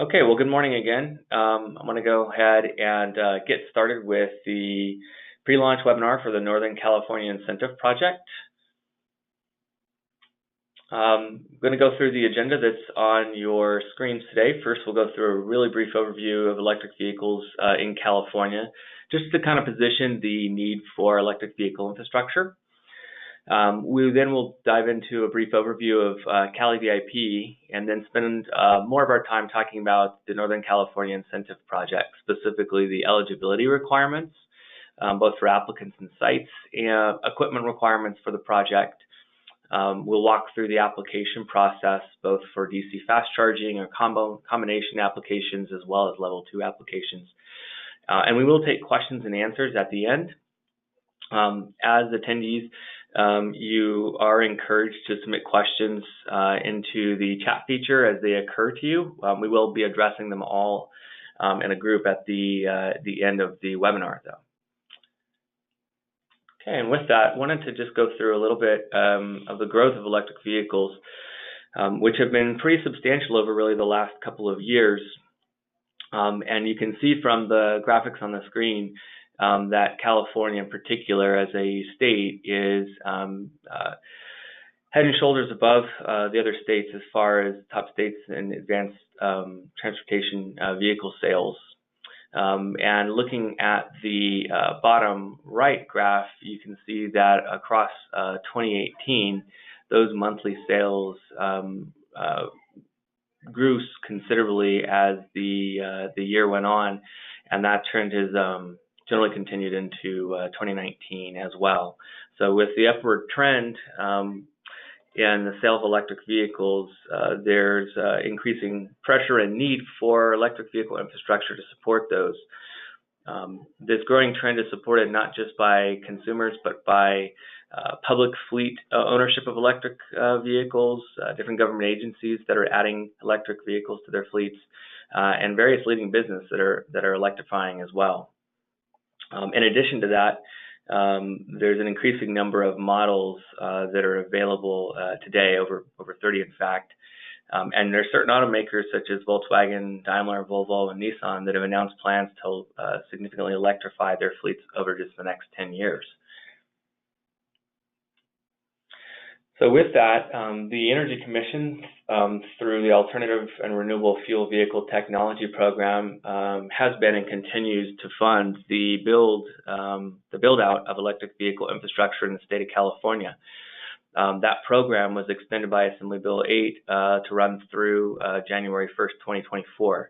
Okay, well, good morning again. I'm going to go ahead and get started with the pre-launch webinar for the Northern California Incentive Project. I'm going to go through the agenda that's on your screens today. First, we'll go through a really brief overview of electric vehicles in California, just to kind of position the need for electric vehicle infrastructure. We then will dive into a brief overview of CALeVIP and then spend more of our time talking about the Northern California Incentive Project, specifically the eligibility requirements, both for applicants and sites, and equipment requirements for the project. We'll walk through the application process, both for DC fast charging or combination applications, as well as level 2 applications. And we will take questions and answers at the end. As attendees, you are encouraged to submit questions into the chat feature as they occur to you. We will be addressing them all in a group at the end of the webinar, though. Okay, and with that, I wanted to just go through a little bit of the growth of electric vehicles, which have been pretty substantial over really the last couple of years. And you can see from the graphics on the screen that California in particular as a state is head and shoulders above the other states as far as top states in advanced transportation vehicle sales. And looking at the bottom right graph, you can see that across 2018, those monthly sales grew considerably as the year went on, and that trend has generally continued into 2019 as well. So with the upward trend in the sale of electric vehicles, there's increasing pressure and need for electric vehicle infrastructure to support those. This growing trend is supported not just by consumers, but by public fleet ownership of electric vehicles, different government agencies that are adding electric vehicles to their fleets, and various leading businesses that are electrifying as well. In addition to that, there's an increasing number of models that are available today, over 30 in fact, and there are certain automakers such as Volkswagen, Daimler, Volvo, and Nissan that have announced plans to significantly electrify their fleets over just the next 10 years. So with that, the Energy Commission, through the Alternative and Renewable Fuel Vehicle Technology Program, has been and continues to fund the build-out of electric vehicle infrastructure in the state of California. That program was extended by Assembly Bill 8 to run through January 1st, 2024.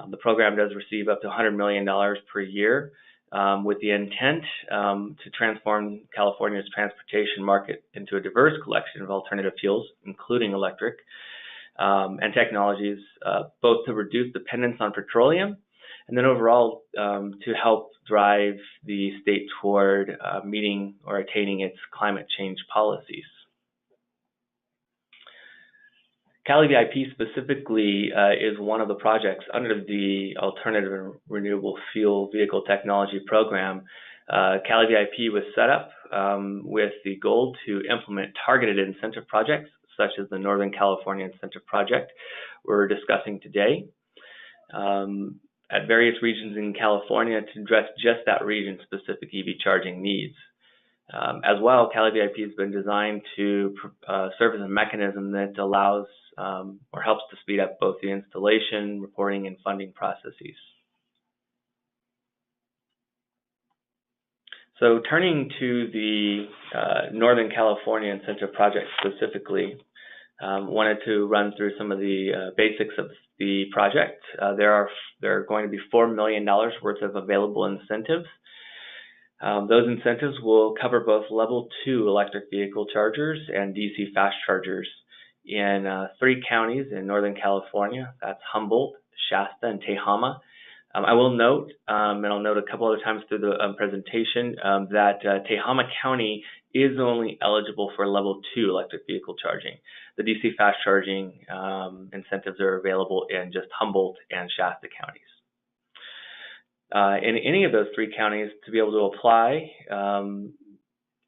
The program does receive up to $100 million per year, with the intent to transform California's transportation market into a diverse collection of alternative fuels, including electric, and technologies, both to reduce dependence on petroleum and then overall to help drive the state toward meeting or attaining its climate change policies. CALeVIP specifically is one of the projects under the Alternative and Renewable Fuel Vehicle Technology Program. CALeVIP was set up with the goal to implement targeted incentive projects, such as the Northern California Incentive Project we're discussing today, at various regions in California to address just that region-specific EV charging needs. As well, CALeVIP has been designed to serve as a mechanism that allows or helps to speed up both the installation, reporting, and funding processes. So turning to the Northern California Incentive Project specifically, wanted to run through some of the basics of the project. There are going to be $4 million worth of available incentives. Those incentives will cover both level 2 electric vehicle chargers and DC fast chargers in 3 counties in Northern California. That's Humboldt, Shasta, and Tehama. I will note, and I'll note a couple other times through the presentation, that Tehama County is only eligible for level 2 electric vehicle charging. The DC fast charging incentives are available in just Humboldt and Shasta counties. In any of those 3 counties, to be able to apply,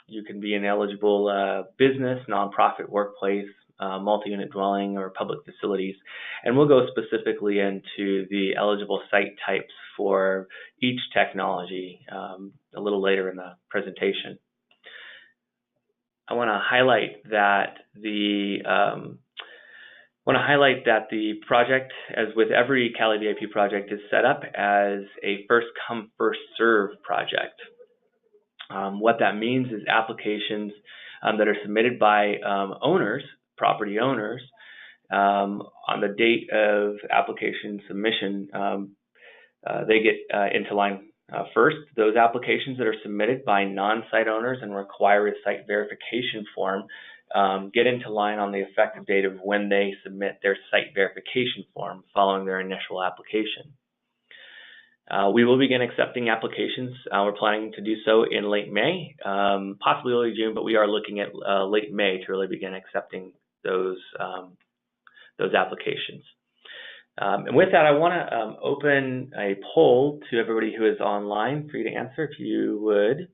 you can be an eligible business, nonprofit, workplace, multi-unit dwelling or public facilities. And we'll go specifically into the eligible site types for each technology a little later in the presentation. I want to highlight that the project, as with every CALeVIP project, is set up as a first-come, first-served project. What that means is applications that are submitted by owners, property owners, on the date of application submission, they get into line first. Those applications that are submitted by non-site owners and require a site verification form get into line on the effective date of when they submit their site verification form following their initial application. We will begin accepting applications. We're planning to do so in late May, possibly early June, but we are looking at late May to really begin accepting those applications. And with that, I want to open a poll to everybody who is online for you to answer. If you would,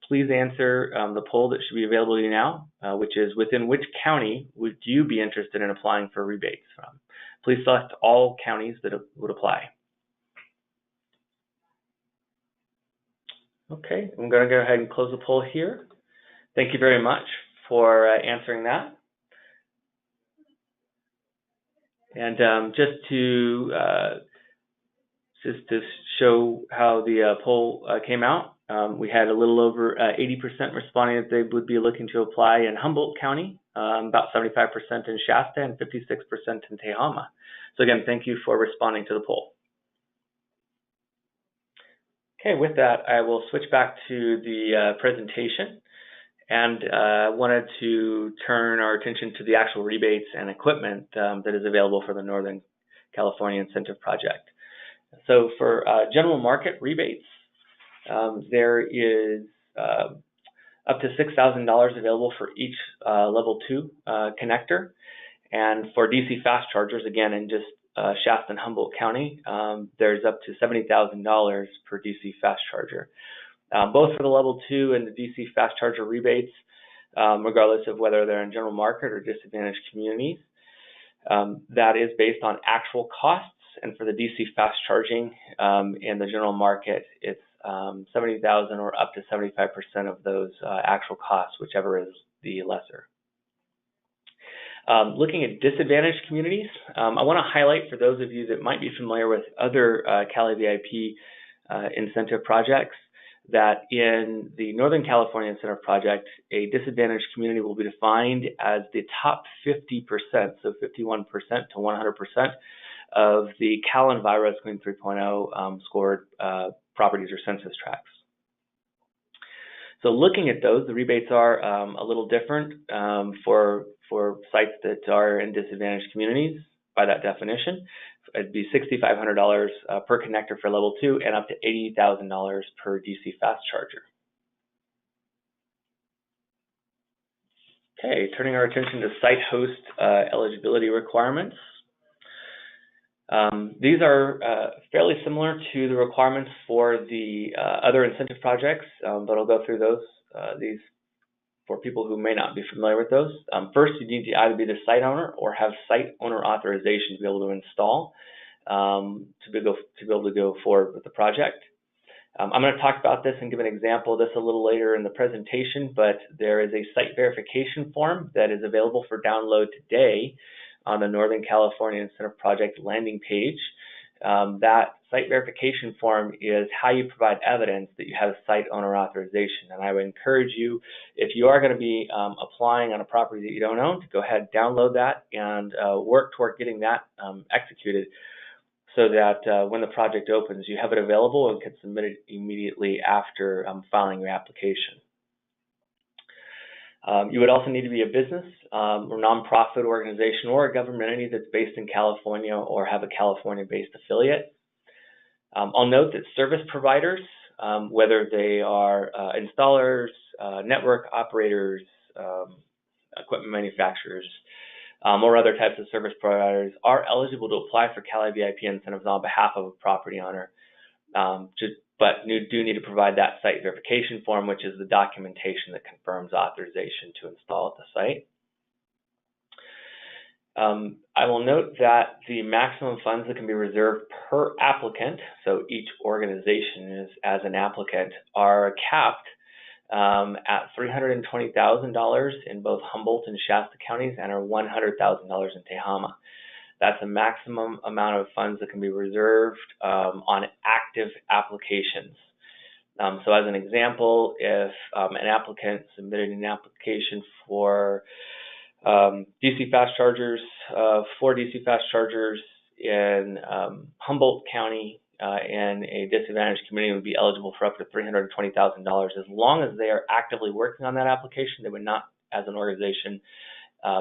please answer the poll that should be available to you now, which is, within which county would you be interested in applying for rebates from? Please select all counties that would apply. Okay, I'm going to go ahead and close the poll here. Thank you very much for answering that. And just to show how the poll came out, we had a little over 80% responding that they would be looking to apply in Humboldt County, about 75% in Shasta, and 56% in Tehama. So again, thank you for responding to the poll. Okay, with that, I will switch back to the presentation, and wanted to turn our attention to the actual rebates and equipment that is available for the Northern California Incentive Project. So for general market rebates, there is up to $6,000 available for each level 2 connector. And for DC fast chargers, again, in just Shasta and Humboldt County, there's up to $70,000 per DC fast charger. Both for the level 2 and the DC fast charger rebates, regardless of whether they're in general market or disadvantaged communities, that is based on actual costs. And for the DC fast charging in the general market, it's $70,000 or up to 75% of those actual costs, whichever is the lesser. Looking at disadvantaged communities, I want to highlight for those of you that might be familiar with other CALeVIP incentive projects, that in the Northern California Incentive Project, a disadvantaged community will be defined as the top 50%, so 51% to 100% of the CalEnviro Clean 3.0 scored properties or census tracts. So looking at those, the rebates are a little different for sites that are in disadvantaged communities by that definition. It'd be $6,500 per connector for level 2 and up to $80,000 per DC fast charger. Okay, turning our attention to site host eligibility requirements. These are fairly similar to the requirements for the other incentive projects, but I'll go through these for people who may not be familiar with those. First, you need to either be the site owner or have site owner authorization to be able to install, to be able to go forward with the project. I'm going to talk about this and give an example of this a little later in the presentation, but there is a site verification form that is available for download today on the Northern California Incentive Project landing page. That site verification form is how you provide evidence that you have a site owner authorization. And I would encourage you, if you are going to be applying on a property that you don't own, to go ahead and download that and work toward getting that executed, so that when the project opens, you have it available and can submit it immediately after filing your application. You would also need to be a business or nonprofit organization or a government entity that's based in California or have a California-based affiliate. I'll note that service providers, whether they are installers, network operators, equipment manufacturers, or other types of service providers, are eligible to apply for CALeVIP incentives on behalf of a property owner. But you do need to provide that site verification form, which is the documentation that confirms authorization to install at the site. I will note that the maximum funds that can be reserved per applicant, so each organization as an applicant, are capped at $320,000 in both Humboldt and Shasta counties and are $100,000 in Tehama. That's the maximum amount of funds that can be reserved on active applications. So as an example, if an applicant submitted an application for DC fast chargers, 4 DC fast chargers in Humboldt County in a disadvantaged community, would be eligible for up to $320,000. As long as they are actively working on that application, they would not, as an organization,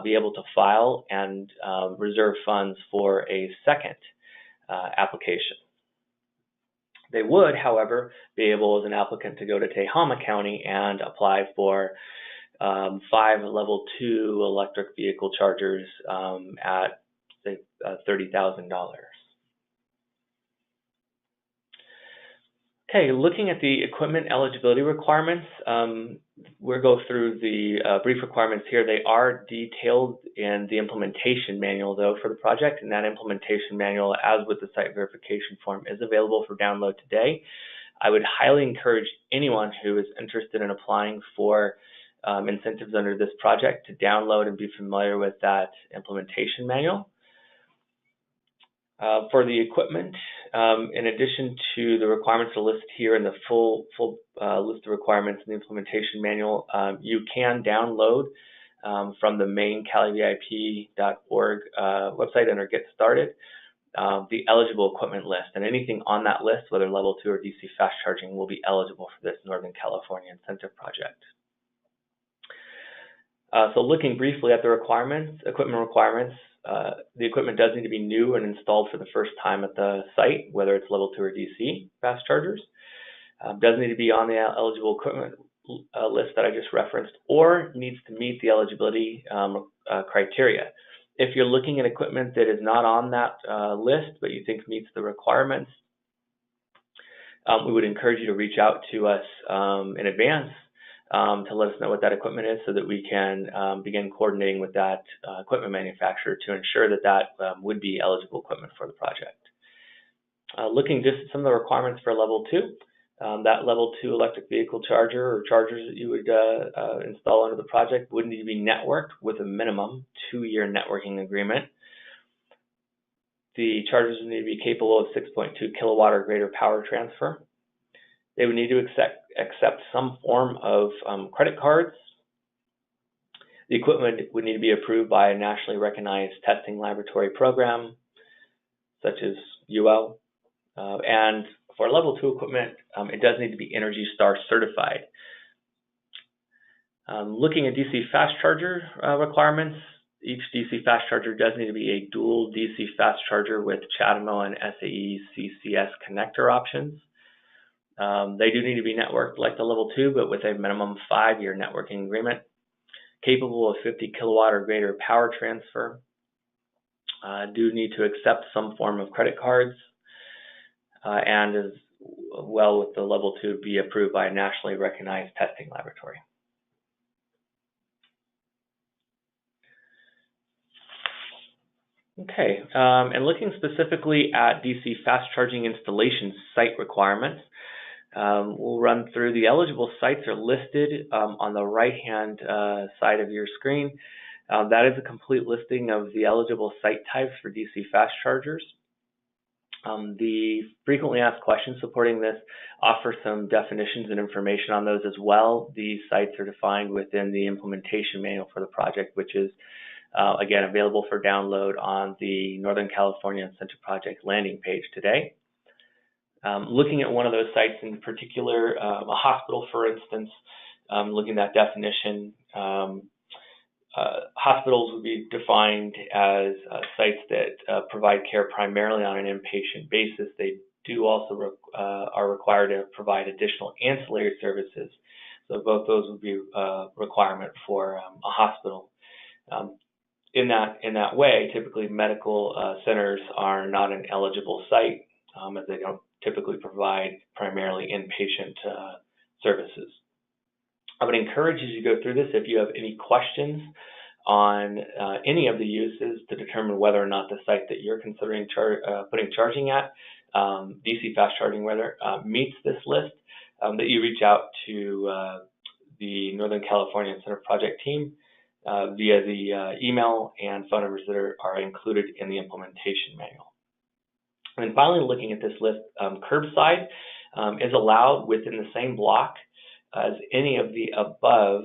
be able to file and reserve funds for a second application. They would, however, be able as an applicant to go to Tehama County and apply for 5 level 2 electric vehicle chargers at, say, $30,000. Okay, looking at the equipment eligibility requirements, we'll go through the brief requirements here. They are detailed in the implementation manual, though, for the project, and that implementation manual, as with the site verification form, is available for download today. I would highly encourage anyone who is interested in applying for incentives under this project to download and be familiar with that implementation manual. For the equipment, in addition to the requirements listed here in the full list of requirements in the implementation manual, you can download from the main CALeVIP.org website under Get Started the eligible equipment list, and anything on that list, whether level 2 or DC fast charging, will be eligible for this Northern California incentive project. So looking briefly at the equipment requirements, the equipment does need to be new and installed for the first time at the site, whether it's level 2 or DC fast chargers. Does need to be on the eligible equipment list that I just referenced, or needs to meet the eligibility criteria. If you're looking at equipment that is not on that list, but you think meets the requirements, we would encourage you to reach out to us in advance to let us know what that equipment is, so that we can begin coordinating with that equipment manufacturer to ensure that that would be eligible equipment for the project. Looking just at some of the requirements for level 2, that level 2 electric vehicle charger or chargers that you would install under the project would need to be networked with a minimum 2-year networking agreement. The chargers would need to be capable of 6.2 kilowatt or greater power transfer. They would need to accept some form of credit cards. The equipment would need to be approved by a nationally recognized testing laboratory program, such as UL. And for level 2 equipment, it does need to be Energy Star certified. Looking at DC fast charger requirements, each DC fast charger does need to be a dual DC fast charger with CHAdeMO and SAE CCS connector options. They do need to be networked like the level 2, but with a minimum 5-year networking agreement, capable of 50 kilowatt or greater power transfer, do need to accept some form of credit cards, and as well with the level 2 be approved by a nationally recognized testing laboratory. Okay, and looking specifically at DC fast charging installation site requirements, we'll run through the eligible sites are listed on the right-hand side of your screen. That is a complete listing of the eligible site types for DC fast chargers. The frequently asked questions supporting this offer some definitions and information on those as well. These sites are defined within the implementation manual for the project, which is again available for download on the Northern California Incentive Project landing page today. Looking at one of those sites in particular, a hospital, for instance, looking at that definition, hospitals would be defined as sites that provide care primarily on an inpatient basis. They do also are required to provide additional ancillary services. So both those would be a requirement for a hospital. In that way, typically medical centers are not an eligible site, as they don't typically provide primarily inpatient services. I would encourage, as you go through this, if you have any questions on any of the uses to determine whether or not the site that you're considering putting charging at, DC fast charging rather, meets this list, that you reach out to the Northern California Incentive Project team via the email and phone numbers that are included in the implementation manual. And then finally, looking at this list, curbside is allowed within the same block as any of the above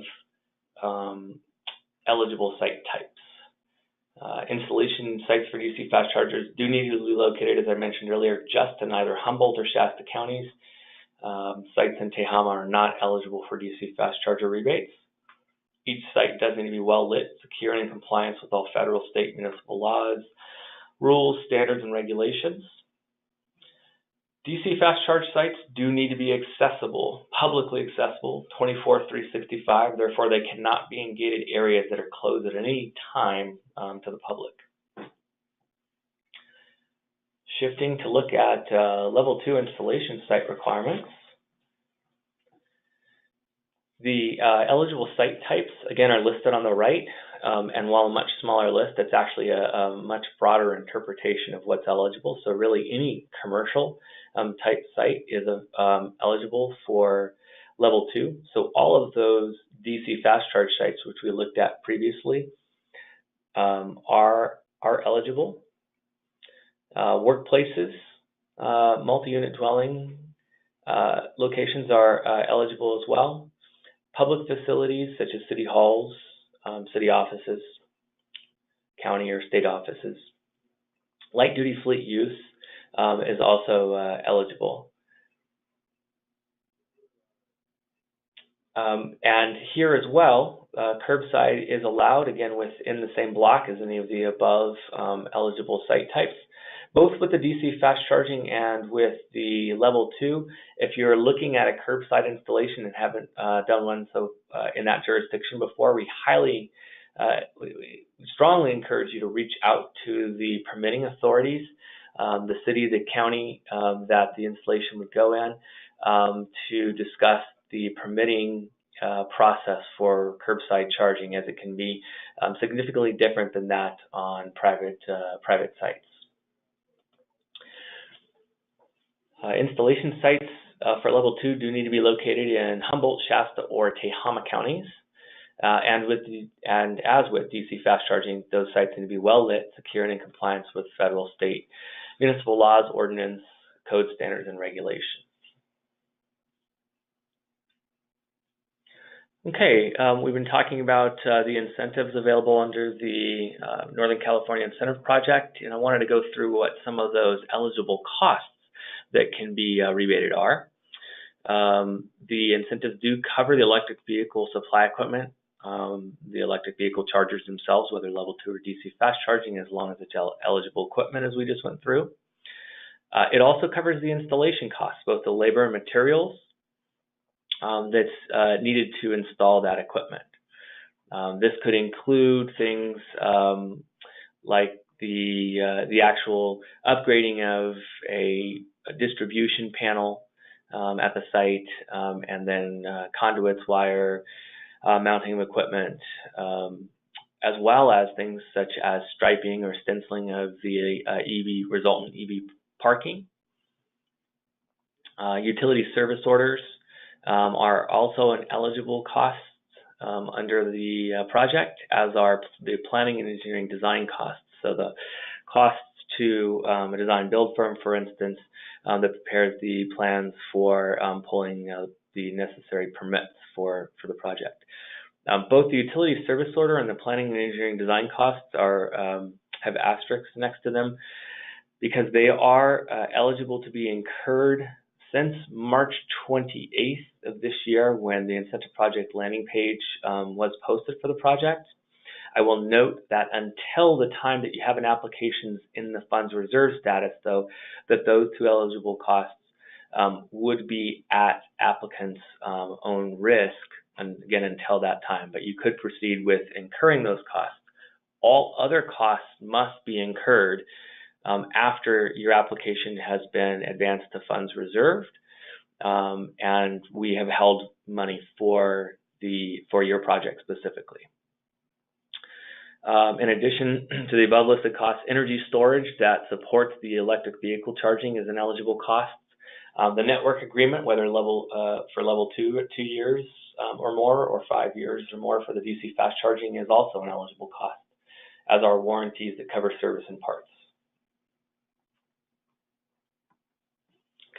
eligible site types. Installation sites for DC fast chargers do need to be located, as I mentioned earlier, just in either Humboldt or Shasta counties. Sites in Tehama are not eligible for DC fast charger rebates. Each site does need to be well lit, secure, and in compliance with all federal, state, municipal laws, rules, standards, and regulations. DC fast charge sites do need to be accessible, publicly accessible, 24/365. Therefore, they cannot be in gated areas that are closed at any time to the public. Shifting to look at level 2 installation site requirements. The eligible site types, again, are listed on the right, and while a much smaller list, it's actually a much broader interpretation of what's eligible. So really any commercial type site is eligible for level 2. So all of those DC fast charge sites, which we looked at previously, are eligible. Workplaces, multi-unit dwelling locations are eligible as well. Public facilities such as city halls, city offices, county or state offices. Light duty fleet use is also eligible. And here as well, curbside is allowed, again, within the same block as any of the above eligible site types. Both with the DC fast charging and with the level 2, if you're looking at a curbside installation and haven't done one in that jurisdiction before, we strongly encourage you to reach out to the permitting authorities, the city, the county that the installation would go in, to discuss the permitting process for curbside charging, as it can be significantly different than that on private sites. Installation sites for level 2 do need to be located in Humboldt, Shasta, or Tehama counties. And as with DC fast charging, those sites need to be well lit, secure, and in compliance with federal, state, municipal laws, ordinance, code standards, and regulations. Okay, we've been talking about the incentives available under the Northern California Incentive Project, and I wanted to go through what some of those eligible costs that can be rebated are. The incentives do cover the electric vehicle supply equipment, the electric vehicle chargers themselves, whether level 2 or DC fast charging, as long as it's eligible equipment, as we just went through. It also covers the installation costs, both the labor and materials that's needed to install that equipment. This could include things like the actual upgrading of a distribution panel at the site, and then conduits, wire, mounting of equipment, as well as things such as striping or stenciling of the resultant EV parking. Utility service orders are also an eligible cost under the project, as are the planning and engineering design costs. So the costs to a design build firm, for instance, that prepares the plans for pulling the necessary permits for the project. Both the utility service order and the planning and engineering design costs have asterisks next to them, because they are eligible to be incurred since March 28th of this year, when the incentive project landing page was posted for the project. I will note that until the time that you have an application in the funds reserve status, though, that those two eligible costs would be at applicants' own risk, and again, until that time. But you could proceed with incurring those costs. All other costs must be incurred after your application has been advanced to funds reserved, and we have held money for your project specifically. In addition to the above listed costs, energy storage that supports the electric vehicle charging is an eligible cost. The network agreement, whether for level 2 at 2 years or more, or 5 years or more for the DC fast charging, is also an eligible cost, as are warranties that cover service and parts.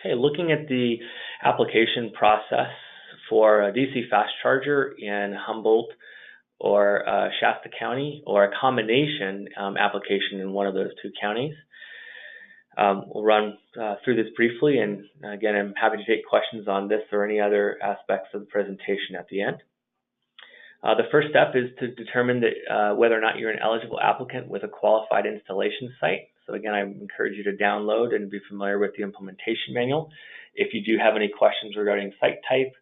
Okay, looking at the application process for a DC fast charger in Humboldt or Shasta County, or a combination application in one of those 2 counties. We'll run through this briefly, and again, I'm happy to take questions on this or any other aspects of the presentation at the end. The first step is to determine that, whether or not you're an eligible applicant with a qualified installation site. So again, I encourage you to download and be familiar with the implementation manual. If you do have any questions regarding site type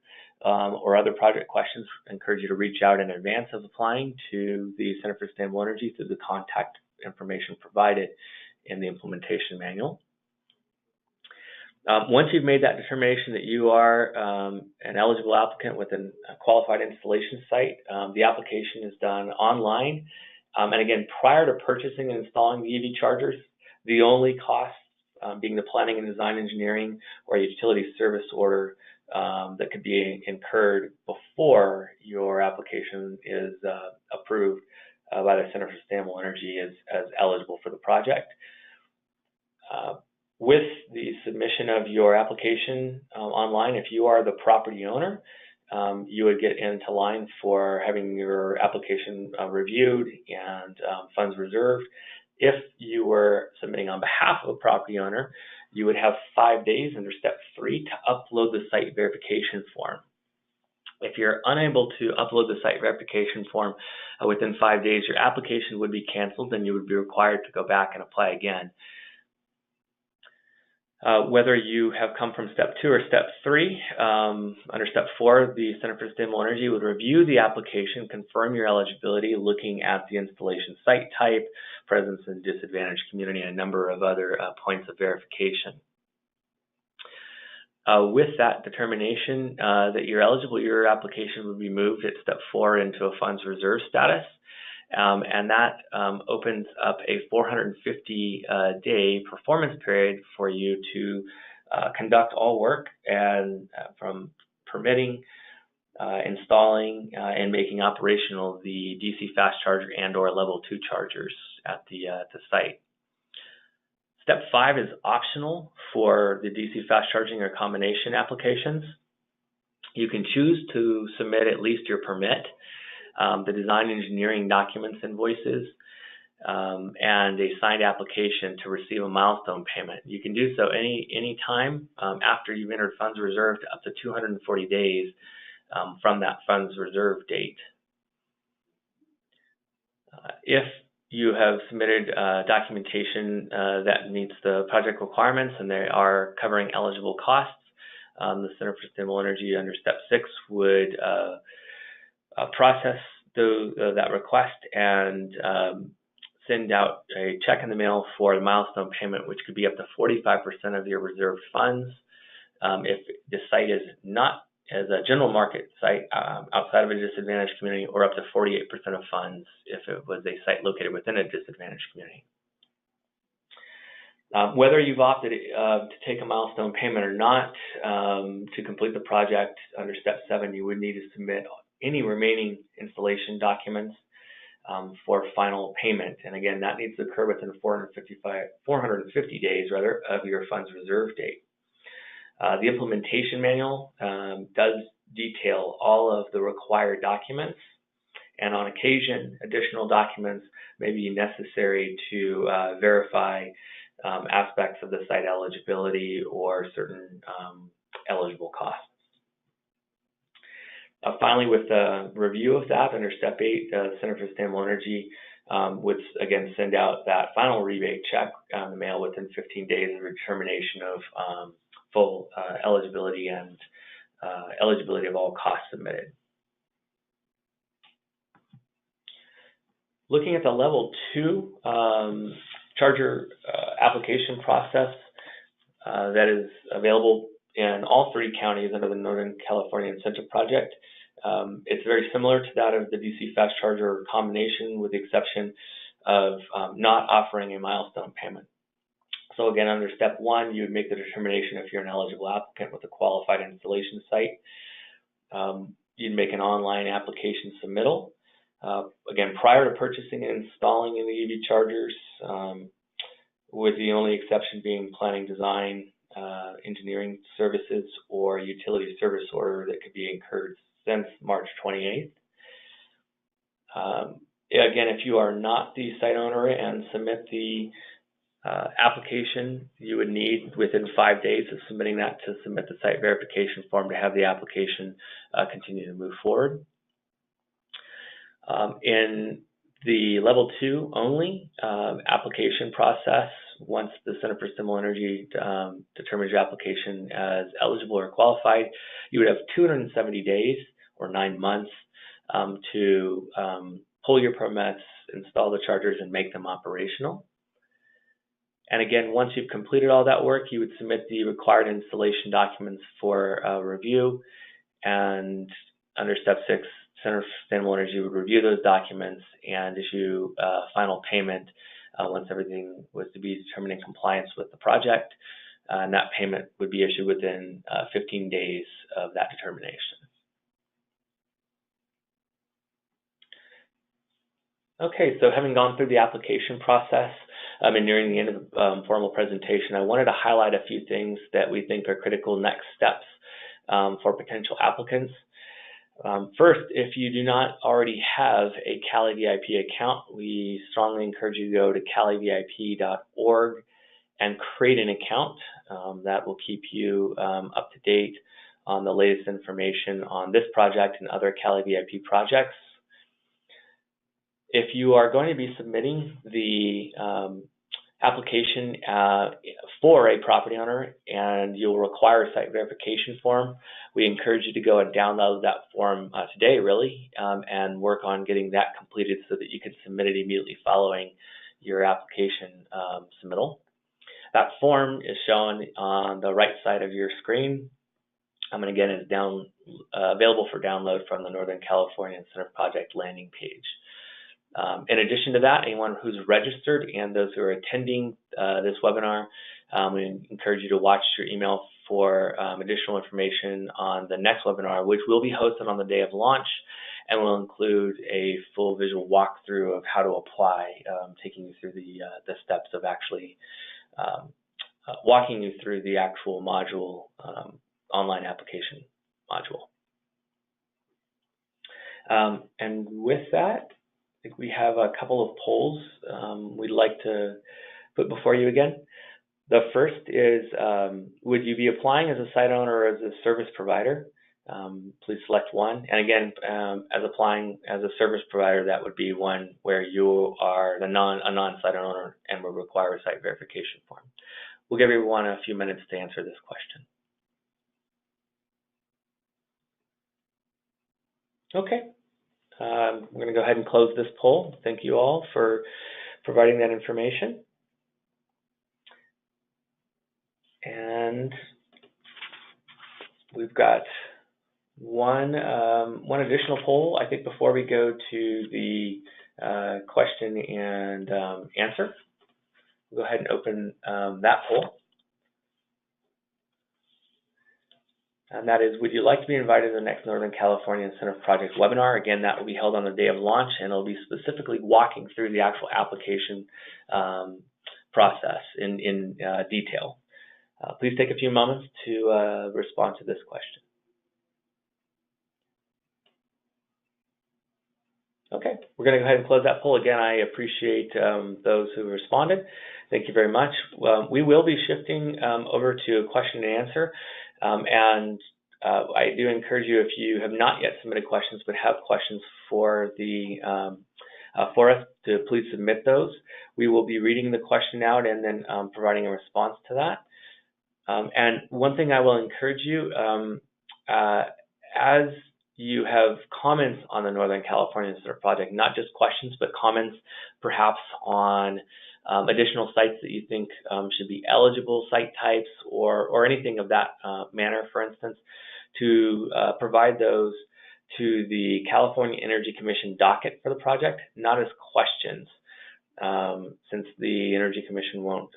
or other project questions, I encourage you to reach out in advance of applying to the Center for Sustainable Energy through the contact information provided in the implementation manual. Once you've made that determination that you are an eligible applicant with a qualified installation site, the application is done online. And again, prior to purchasing and installing the EV chargers, the only costs being the planning and design engineering or utility service order that could be incurred before your application is approved by the Center for Sustainable Energy as eligible for the project. With the submission of your application online, if you are the property owner, you would get into line for having your application reviewed and funds reserved. If you were submitting on behalf of a property owner, you would have 5 days under step 3 to upload the site verification form. If you're unable to upload the site verification form within 5 days, your application would be canceled and you would be required to go back and apply again. Whether you have come from step 2 or step 3, under step 4, the Center for Sustainable Energy would review the application, confirm your eligibility, looking at the installation site type, presence in disadvantaged community, and a number of other points of verification. With that determination that you're eligible, your application would be moved at step 4 into a funds reserve status. And that opens up a 450-day performance period for you to conduct all work, and from permitting, installing, and making operational the DC fast charger and/or level 2 chargers at the site. Step 5 is optional for the DC fast charging or combination applications. You can choose to submit at least your permit, the design engineering documents invoices, and a signed application to receive a milestone payment. You can do so any time after you've entered funds reserved, up to 240 days from that funds reserve date. If you have submitted documentation that meets the project requirements and they are covering eligible costs, the Center for Sustainable Energy under step 6 would process that request and send out a check in the mail for the milestone payment, which could be up to 45% of your reserved funds. If the site is not as a general market site outside of a disadvantaged community, or up to 48% of funds if it was a site located within a disadvantaged community. Whether you've opted to take a milestone payment or not to complete the project under step 7, you would need to submit any remaining installation documents for final payment. And again, that needs to occur within 450 days of your funds reserve date. The implementation manual does detail all of the required documents, and on occasion, additional documents may be necessary to verify aspects of the site eligibility or certain eligible costs. Finally, with the review of that under step 8, the Center for Sustainable Energy would again send out that final rebate check on the mail within 15 days of determination of full eligibility and eligibility of all costs submitted. Looking at the level 2 charger application process that is available in all 3 counties under the Northern California Incentive Project, It's very similar to that of the DC fast charger combination, with the exception of not offering a milestone payment. So again, under step 1, you would make the determination if you're an eligible applicant with a qualified installation site. You'd make an online application submittal. Again, prior to purchasing and installing any EV chargers, with the only exception being planning, design, engineering services, or utility service order that could be incurred since March 28th. Again, if you are not the site owner and submit the application, you would need within 5 days of submitting that to submit the site verification form to have the application continue to move forward. In the level 2 only application process, once the Center for Stimulable Energy determines your application as eligible or qualified, you would have 270 days or 9 months to pull your permits, install the chargers, and make them operational. And again, once you've completed all that work, you would submit the required installation documents for review. And under step 6, Center for Sustainable Energy would review those documents and issue final payment once everything was to be determined in compliance with the project. And that payment would be issued within 15 days of that determination. Okay, so having gone through the application process and nearing the end of the formal presentation, I wanted to highlight a few things that we think are critical next steps for potential applicants. First, if you do not already have a CALeVIP account, we strongly encourage you to go to calevip.org and create an account. That will keep you up to date on the latest information on this project and other CALeVIP projects. If you are going to be submitting the application for a property owner and you'll require a site verification form, we encourage you to go and download that form today, really, and work on getting that completed so that you can submit it immediately following your application submittal. That form is shown on the right side of your screen. And again, it's available for download from the Northern California Center Project landing page. In addition to that, anyone who's registered and those who are attending this webinar, we encourage you to watch your email for additional information on the next webinar, which will be hosted on the day of launch and will include a full visual walkthrough of how to apply, taking you through the steps of actually walking you through the actual module, online application module. And with that, I think we have a couple of polls we'd like to put before you again. The first is, would you be applying as a site owner or as a service provider? Please select one. And again, as applying as a service provider, that would be one where you are a non-site owner and will require a site verification form. We'll give everyone a few minutes to answer this question. Okay. We're going to go ahead and close this poll. Thank you all for providing that information. And we've got one additional poll, I think, before we go to the question and answer. We'll go ahead and open that poll. And that is, would you like to be invited to the next Northern California Center Project webinar? Again, that will be held on the day of launch, and it'll be specifically walking through the actual application process in detail. Please take a few moments to respond to this question. Okay, we're going to go ahead and close that poll. Again, I appreciate those who responded. Thank you very much. We will be shifting over to a question and answer. And I do encourage you, if you have not yet submitted questions but have questions for us, to please submit those. We will be reading the question out and then providing a response to that. And one thing I will encourage you, as you have comments on the Northern California Center Project, not just questions, but comments perhaps on additional sites that you think should be eligible site types or anything of that manner, for instance, to provide those to the California Energy Commission docket for the project, not as questions, since the Energy Commission won't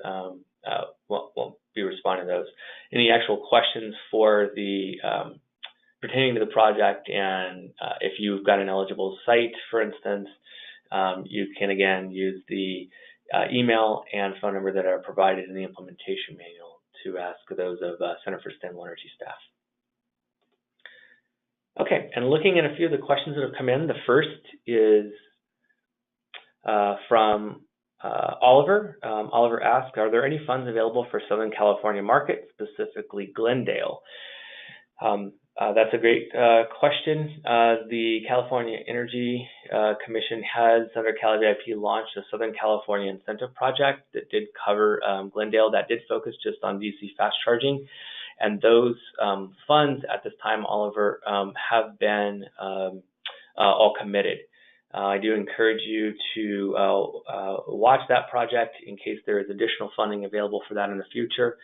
be responding to those. Any actual questions for the pertaining to the project, and if you've got an eligible site, for instance, you can again use the email and phone number that are provided in the implementation manual to ask those of Center for Sustainable Energy staff. Okay, and looking at a few of the questions that have come in, the first is from Oliver. Oliver asks, are there any funds available for Southern California market, specifically Glendale? That's a great question. The California Energy Commission has, under CALeVIP, launched a Southern California incentive project that did cover Glendale, that did focus just on DC fast charging. And those funds at this time, Oliver, have been all committed. I do encourage you to watch that project in case there is additional funding available for that in the future.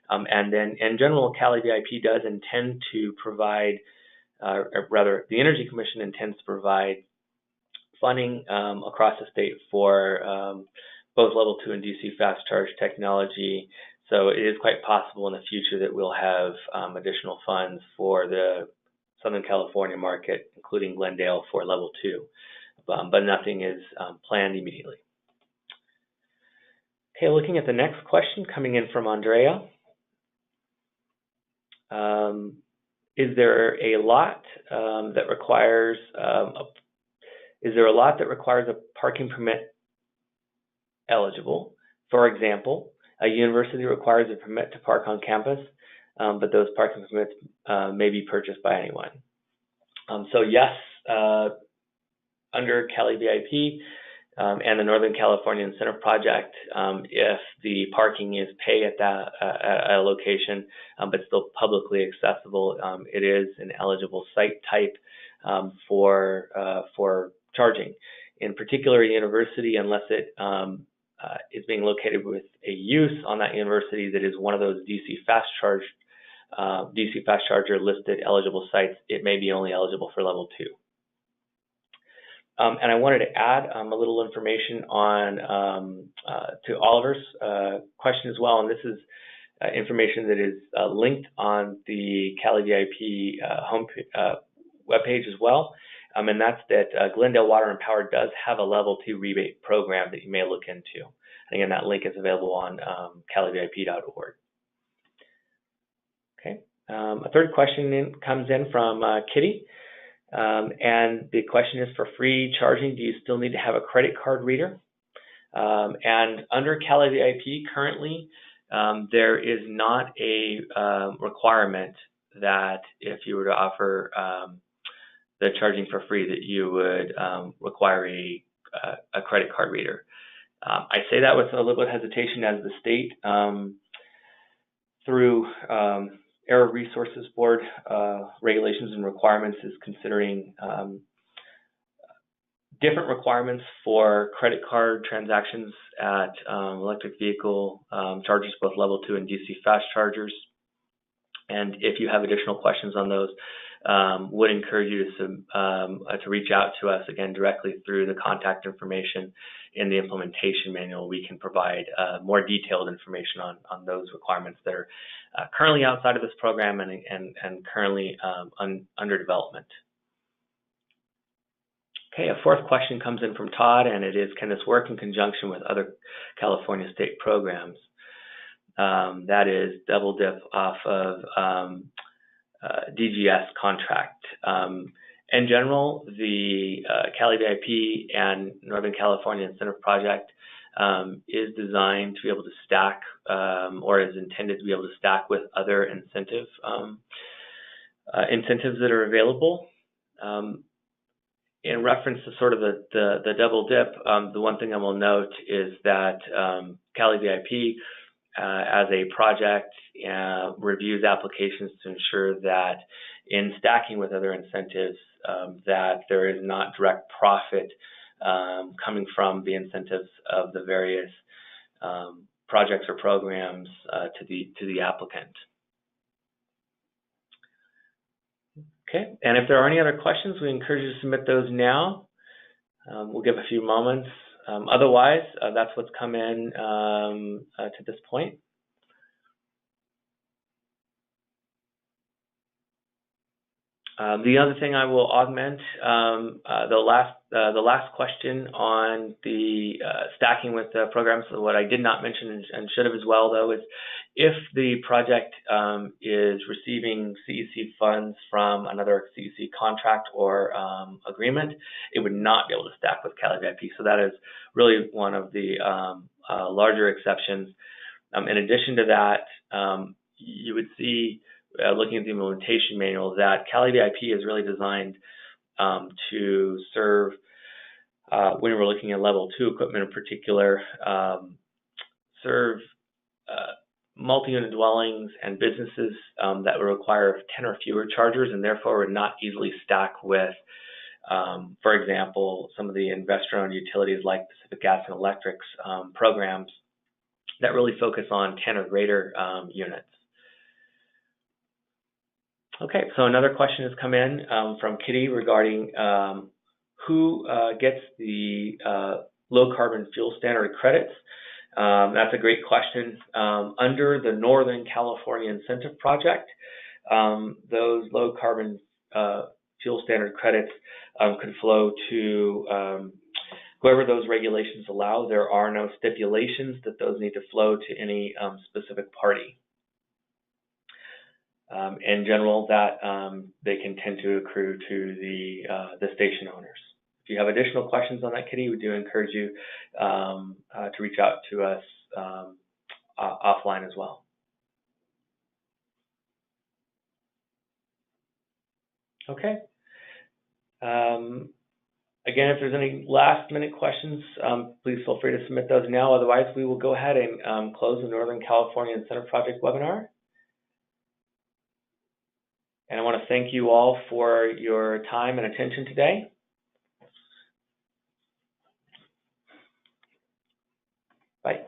And then in general, CALeVIP does intend to provide, or rather the Energy Commission intends to provide funding across the state for both level 2 and DC fast charge technology. So it is quite possible in the future that we'll have additional funds for the Southern California market, including Glendale for level 2. But nothing is planned immediately. Okay, looking at the next question coming in from Andrea. Is there a lot that requires a parking permit eligible? For example, a university requires a permit to park on campus, but those parking permits may be purchased by anyone. So yes, under CALeVIP and the Northern California Incentive Project, if the parking is pay at a location, but still publicly accessible, it is an eligible site type for charging. In particular, a university, unless it is being located with a use on that university that is one of those DC fast charger listed eligible sites, it may be only eligible for level 2. And I wanted to add a little information on to Oliver's question as well, and this is information that is linked on the CALeVIP webpage as well, and that's that Glendale Water and Power does have a level 2 rebate program that you may look into. And again, that link is available on calevip.org. Okay, a third question comes in from Kitty. And the question is, for free charging, do you still need to have a credit card reader? And under CALeVIP currently, there is not a requirement that if you were to offer the charging for free that you would require a credit card reader. I say that with a little bit of hesitation, as the state, through Air Resources Board regulations and requirements, is considering different requirements for credit card transactions at electric vehicle chargers, both level 2 and DC fast chargers. And if you have additional questions on those, would encourage you to reach out to us again directly through the contact information in the implementation manual. We can provide more detailed information on those requirements that are currently outside of this program and currently under development. Okay, a fourth question comes in from Todd, and it is, can this work in conjunction with other California state programs? That is double dip off of DGS contract. In general, the CALeVIP and Northern California Incentive Project is designed to be able to stack, or is intended to be able to stack with other incentives that are available. In reference to sort of the double dip, the one thing I will note is that CALeVIP as a project reviews applications to ensure that in stacking with other incentives, that there is not direct profit coming from the incentives of the various projects or programs to the applicant. Okay, and if there are any other questions, we encourage you to submit those now. We'll give a few moments. Otherwise, that's what's come in to this point. The other thing I will augment, the last question on the stacking with the programs. So what I did not mention and should have as well, though, is if the project is receiving CEC funds from another CEC contract or agreement, it would not be able to stack with CALeVIP. So that is really one of the larger exceptions. In addition to that, you would see, looking at the implementation manual, that CALeVIP is really designed to serve, when we're looking at level 2 equipment in particular, serve multi-unit dwellings and businesses that would require 10 or fewer chargers, and therefore would not easily stack with, for example, some of the investor-owned utilities like Pacific Gas and Electric's programs that really focus on 10 or greater units. Okay, so another question has come in from Kitty regarding who gets the low carbon fuel standard credits. That's a great question. Under the Northern California Incentive Project, those low carbon fuel standard credits could flow to whoever those regulations allow. There are no stipulations that those need to flow to any specific party. In general, that they can tend to accrue to the station owners. If you have additional questions on that, Kitty, we do encourage you to reach out to us offline as well. Okay. Again, if there's any last-minute questions, please feel free to submit those now. Otherwise, we will go ahead and close the Northern California Incentive Project webinar. And I want to thank you all for your time and attention today. Bye.